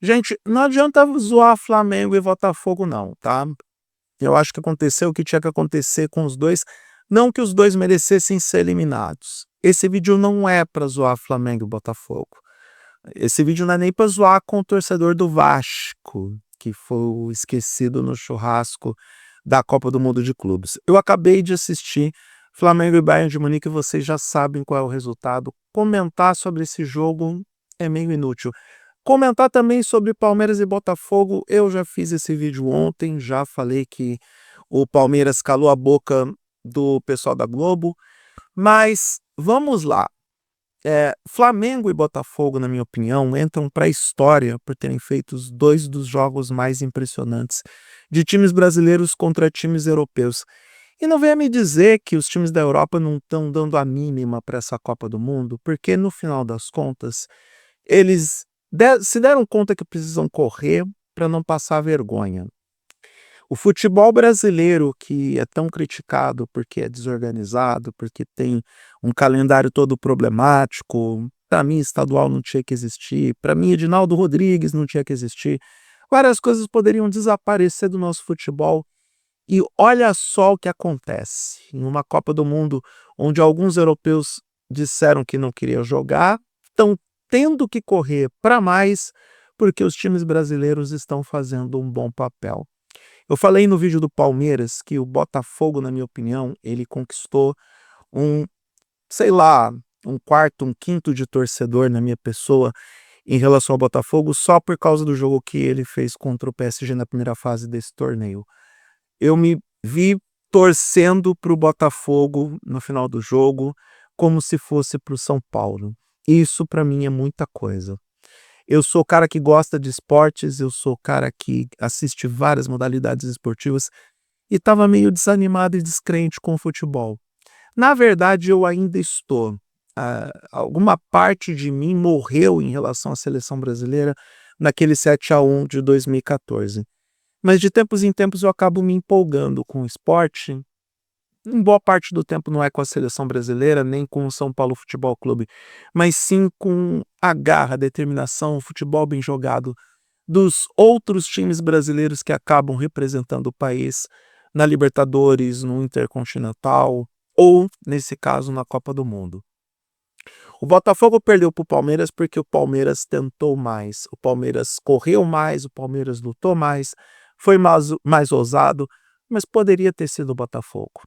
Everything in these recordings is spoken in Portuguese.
Gente, não adianta zoar Flamengo e Botafogo não, tá. Eu acho que aconteceu o que tinha que acontecer com os 2, não que os 2 merecessem ser eliminados. Esse vídeo não é pra zoar Flamengo e Botafogo. Esse vídeo não é nem pra zoar com o torcedor do Vasco, que foi o esquecido no churrasco da Copa do Mundo de Clubes. Eu acabei de assistir Flamengo e Bayern de Munique, vocês já sabem qual é o resultado. Comentar sobre esse jogo é meio inútil. Comentar também sobre Palmeiras e Botafogo, eu já fiz esse vídeo ontem, já falei que o Palmeiras calou a boca do pessoal da Globo, mas vamos lá. Flamengo e Botafogo, na minha opinião, entram para a história por terem feito os 2 dos jogos mais impressionantes de times brasileiros contra times europeus. E não venha me dizer que os times da Europa não estão dando a mínima para essa Copa do Mundo, porque no final das contas, eles se deram conta que precisam correr para não passar vergonha. O futebol brasileiro, que é tão criticado porque é desorganizado, porque tem um calendário todo problemático, para mim estadual não tinha que existir, para mim Edinaldo Rodrigues não tinha que existir, várias coisas poderiam desaparecer do nosso futebol. E olha só o que acontece em uma Copa do Mundo onde alguns europeus disseram que não queriam jogar, estão tendo que correr para mais porque os times brasileiros estão fazendo um bom papel. Eu falei no vídeo do Palmeiras que o Botafogo, na minha opinião, ele conquistou um, sei lá, um quarto, um quinto de torcedor na minha pessoa em relação ao Botafogo só por causa do jogo que ele fez contra o PSG na primeira fase desse torneio. Eu me vi torcendo para o Botafogo no final do jogo, como se fosse para o São Paulo. Isso para mim é muita coisa. Eu sou o cara que gosta de esportes, eu sou o cara que assiste várias modalidades esportivas e estava meio desanimado e descrente com o futebol. Na verdade, eu ainda estou. Alguma parte de mim morreu em relação à seleção brasileira naquele 7-1 de 2014. Mas de tempos em tempos eu acabo me empolgando com o esporte. Em boa parte do tempo não é com a seleção brasileira, nem com o São Paulo Futebol Clube, mas sim com a garra, a determinação, o futebol bem jogado dos outros times brasileiros que acabam representando o país na Libertadores, no Intercontinental ou, nesse caso, na Copa do Mundo. O Botafogo perdeu para o Palmeiras porque o Palmeiras tentou mais, o Palmeiras correu mais, o Palmeiras lutou mais, foi mais ousado, mas poderia ter sido o Botafogo.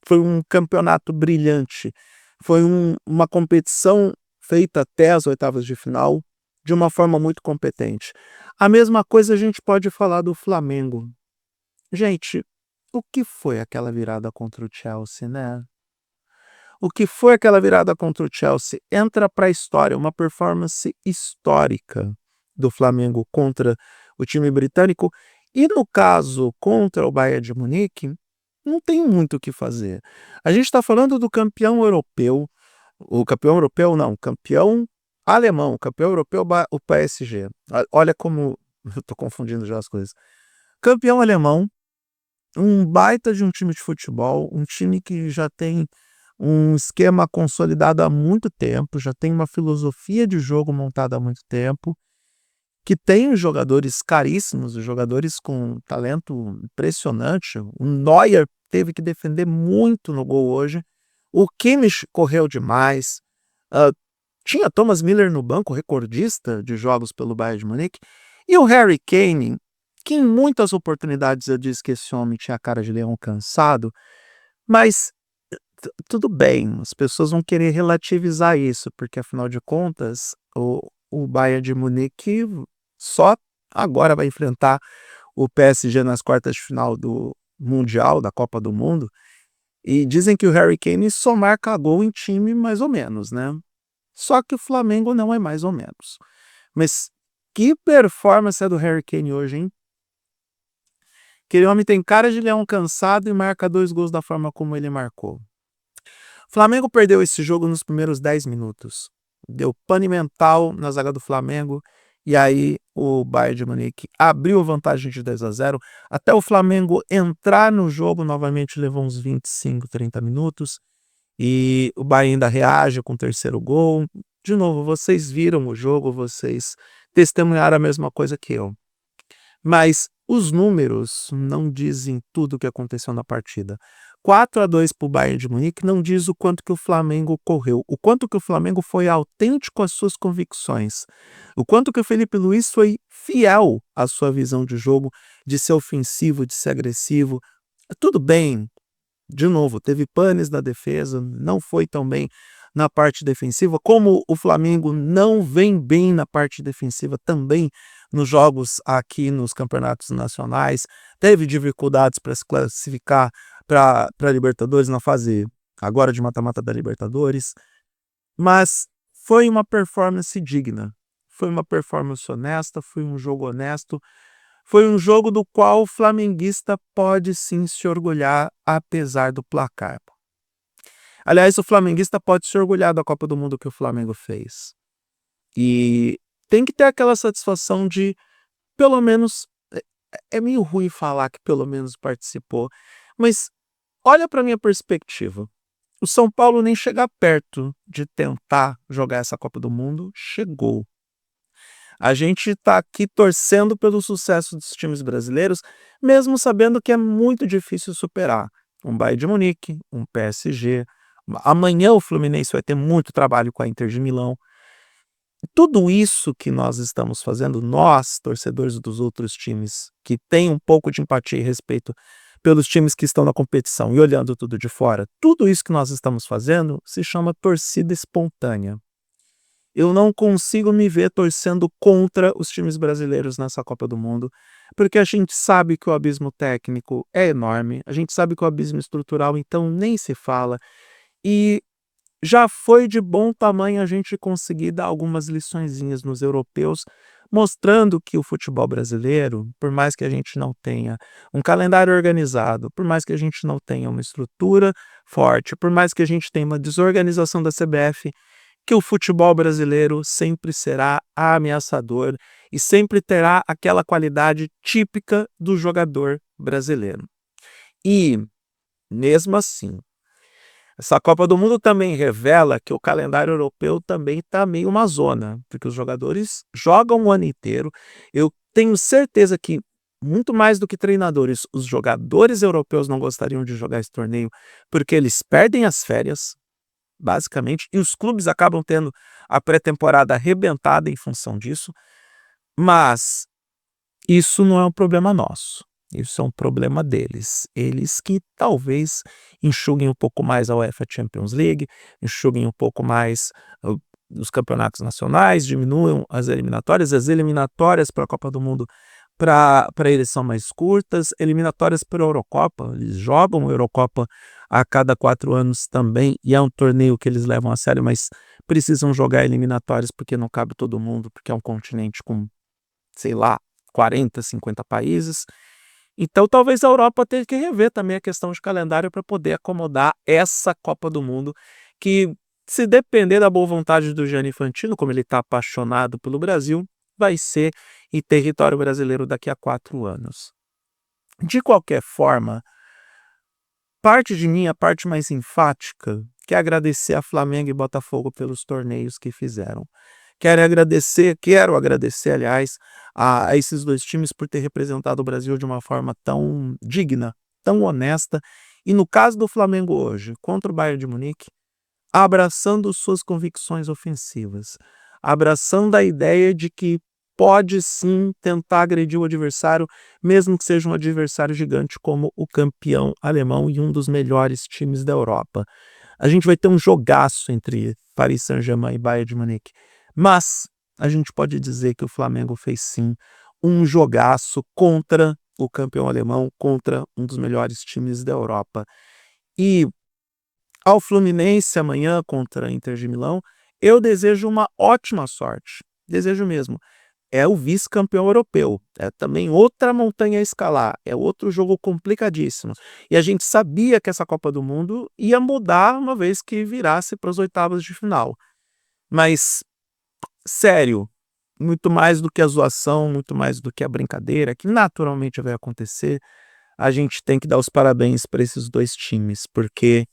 Foi um campeonato brilhante, foi uma competição feita até as oitavas de final de uma forma muito competente. A mesma coisa a gente pode falar do Flamengo. Gente, o que foi aquela virada contra o Chelsea, né? O que foi aquela virada contra o Chelsea entra para a história, uma performance histórica do Flamengo contra o time britânico e, no caso, contra o Bayern de Munique, não tem muito o que fazer. A gente está falando do campeão europeu, o campeão europeu não, campeão alemão, campeão europeu, o PSG. Olha como eu estou confundindo já as coisas. Campeão alemão, um baita de um time de futebol, um time que já tem um esquema consolidado há muito tempo, já tem uma filosofia de jogo montada há muito tempo, que tem jogadores caríssimos, jogadores com talento impressionante. O Neuer teve que defender muito no gol hoje. O Kimmich correu demais. Ah, tinha Thomas Miller no banco, recordista de jogos pelo Bayern de Munique. E o Harry Kane, que em muitas oportunidades eu disse que esse homem tinha cara de leão cansado, mas tudo bem, as pessoas vão querer relativizar isso, porque afinal de contas, o Bayern de Munique só agora vai enfrentar o PSG nas quartas de final do Mundial, da Copa do Mundo, e dizem que o Harry Kane só marca gol em time mais ou menos, né? Só que o Flamengo não é mais ou menos. Mas que performance é do Harry Kane hoje, hein? Aquele homem tem cara de leão cansado e marca 2 gols da forma como ele marcou. O Flamengo perdeu esse jogo nos primeiros 10 minutos. Deu pane mental na zaga do Flamengo e aí o Bayern de Munique abriu vantagem de 2-0. Até o Flamengo entrar no jogo novamente levou uns 25, 30 minutos e o Bayern ainda reage com o terceiro gol. De novo, vocês viram o jogo, vocês testemunhar a mesma coisa que eu. Mas os números não dizem tudo o que aconteceu na partida. 4-2 para o Bayern de Munique não diz o quanto que o Flamengo correu, o quanto que o Flamengo foi autêntico às suas convicções, o quanto que o Felipe Luiz foi fiel à sua visão de jogo, de ser ofensivo, de ser agressivo. Tudo bem, de novo, teve panes na defesa, não foi tão bem na parte defensiva, como o Flamengo não vem bem na parte defensiva também nos jogos aqui nos campeonatos nacionais, teve dificuldades para se classificar para Libertadores na fase agora de mata-mata da Libertadores, mas foi uma performance digna, foi uma performance honesta, foi um jogo honesto, foi um jogo do qual o flamenguista pode sim se orgulhar apesar do placar. Aliás, o flamenguista pode se orgulhar da Copa do Mundo que o Flamengo fez. E tem que ter aquela satisfação de, pelo menos, é meio ruim falar que pelo menos participou, mas olha para minha perspectiva. O São Paulo nem chegar perto de tentar jogar essa Copa do Mundo, chegou. A gente está aqui torcendo pelo sucesso dos times brasileiros, mesmo sabendo que é muito difícil superar um Bayern de Munique, um PSG. Amanhã o Fluminense vai ter muito trabalho com a Inter de Milão. Tudo isso que nós estamos fazendo, nós, torcedores dos outros times, que têm um pouco de empatia e respeito pelos times que estão na competição e olhando tudo de fora, tudo isso que nós estamos fazendo se chama torcida espontânea. Eu não consigo me ver torcendo contra os times brasileiros nessa Copa do Mundo, porque a gente sabe que o abismo técnico é enorme, a gente sabe que o abismo estrutural, então, nem se fala, e já foi de bom tamanho a gente conseguir dar algumas liçõezinhas nos europeus, mostrando que o futebol brasileiro, por mais que a gente não tenha um calendário organizado, por mais que a gente não tenha uma estrutura forte, por mais que a gente tenha uma desorganização da CBF, que o futebol brasileiro sempre será ameaçador e sempre terá aquela qualidade típica do jogador brasileiro. E, mesmo assim, essa Copa do Mundo também revela que o calendário europeu também está meio uma zona, porque os jogadores jogam o ano inteiro. Eu tenho certeza que, muito mais do que treinadores, os jogadores europeus não gostariam de jogar esse torneio, porque eles perdem as férias, basicamente, e os clubes acabam tendo a pré-temporada arrebentada em função disso, mas isso não é um problema nosso. Isso é um problema deles. Eles que talvez enxuguem um pouco mais a UEFA Champions League, enxuguem um pouco mais os campeonatos nacionais, diminuam as eliminatórias. As eliminatórias para a Copa do Mundo para eles são mais curtas, eliminatórias para a Eurocopa. Eles jogam a Eurocopa a cada 4 anos também, e é um torneio que eles levam a sério, mas precisam jogar eliminatórias porque não cabe todo mundo, porque é um continente com, sei lá, 40, 50 países. Então talvez a Europa tenha que rever também a questão de calendário para poder acomodar essa Copa do Mundo, que, se depender da boa vontade do Gianni Infantino, como ele está apaixonado pelo Brasil, vai ser em território brasileiro daqui a 4 anos. De qualquer forma, parte de mim, a parte mais enfática, quer agradecer a Flamengo e Botafogo pelos torneios que fizeram. Quero agradecer, aliás, a esses dois times por ter representado o Brasil de uma forma tão digna, tão honesta. E no caso do Flamengo hoje, contra o Bayern de Munique, abraçando suas convicções ofensivas, abraçando a ideia de que pode sim tentar agredir o adversário, mesmo que seja um adversário gigante como o campeão alemão e um dos melhores times da Europa. A gente vai ter um jogaço entre Paris Saint-Germain e Bayern de Munique. Mas a gente pode dizer que o Flamengo fez sim um jogaço contra o campeão alemão, contra um dos melhores times da Europa. E ao Fluminense amanhã contra a Inter de Milão, eu desejo uma ótima sorte. Desejo mesmo. É o vice-campeão europeu. É também outra montanha a escalar. É outro jogo complicadíssimo. E a gente sabia que essa Copa do Mundo ia mudar uma vez que virasse para as oitavas de final. Mas, sério, muito mais do que a zoação, muito mais do que a brincadeira, que naturalmente vai acontecer, a gente tem que dar os parabéns para esses dois times, porque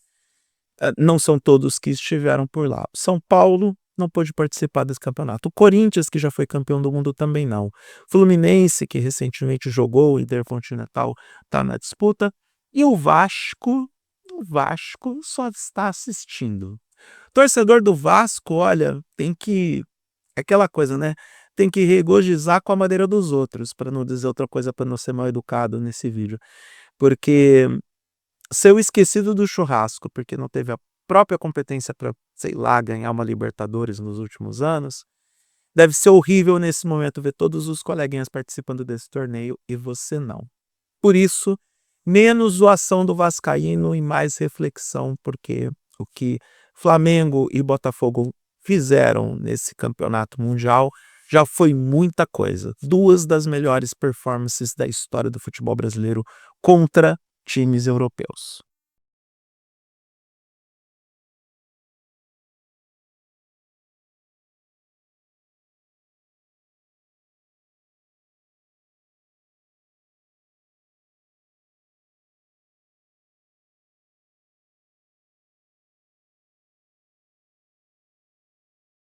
não são todos que estiveram por lá. São Paulo não pôde participar desse campeonato. O Corinthians, que já foi campeão do mundo, também não. Fluminense, que recentemente jogou o Intercontinental, está na disputa. E o Vasco só está assistindo. Torcedor do Vasco, olha, tem que... é aquela coisa, né? Tem que regozijar com a maneira dos outros, para não dizer outra coisa, para não ser mal educado nesse vídeo. Porque ser o esquecido do churrasco, porque não teve a própria competência para, sei lá, ganhar uma Libertadores nos últimos anos, deve ser horrível nesse momento ver todos os coleguinhas participando desse torneio e você não. Por isso, menos zoação do vascaíno e mais reflexão, porque o que Flamengo e Botafogo fizeram nesse campeonato mundial já foi muita coisa. 2 das melhores performances da história do futebol brasileiro contra times europeus.